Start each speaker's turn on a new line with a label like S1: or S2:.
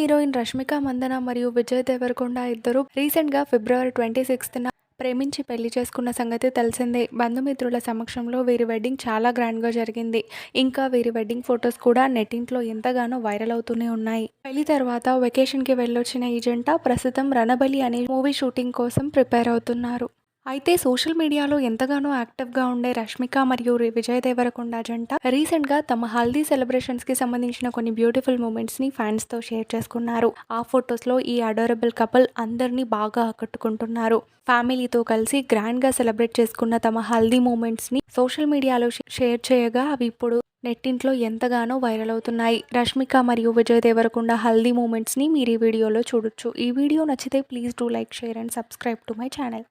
S1: Heroine Rashmika Mandanna మరియు విజయ్ దేవరకొండ ఇద్దరు రీసెంట్గా ఫిబ్రవరి 26న ప్రేమించి పెళ్లి చేసుకున్న సంగతి తెలిసిందే. బంధుమిత్రుల సమక్షంలో వీరి వెడ్డింగ్ చాలా గ్రాండ్గా జరిగింది. ఇంకా వీరి వెడ్డింగ్ ఫొటోస్ కూడా నెట్టింట్లో ఎంతగానో వైరల్ అవుతూనే ఉన్నాయి. పెళ్లి తర్వాత వెకేషన్కి వెళ్ళొచ్చిన ఈ జంట ప్రస్తుతం రణబలి అనే మూవీ షూటింగ్ కోసం ప్రిపేర్ అవుతున్నారు. అయితే సోషల్ మీడియాలో ఎంతగానో యాక్టివ్గా ఉండే రష్మిక మరియు విజయ్ దేవరకొండ జంట రీసెంట్గా తమ హల్దీ సెలబ్రేషన్స్కి సంబంధించిన కొన్ని బ్యూటిఫుల్ మూమెంట్స్ని ఫ్యాన్స్తో షేర్ చేసుకున్నారు. ఆ ఫొటోస్లో ఈ అడోరబుల్ కపుల్ అందరినీ బాగా ఆకట్టుకుంటున్నారు. ఫ్యామిలీతో కలిసి గ్రాండ్గా సెలబ్రేట్ చేసుకున్న తమ హల్దీ మూమెంట్స్ని సోషల్ మీడియాలో షేర్ చేయగా అవి ఇప్పుడు నెట్టింట్లో ఎంతగానో వైరల్ అవుతున్నాయి. రష్మిక మరియు విజయ్ దేవరకొండ హల్దీ మూమెంట్స్ని మీరు ఈ వీడియోలో చూడొచ్చు. ఈ వీడియో నచ్చితే please do like, share and subscribe to my channel.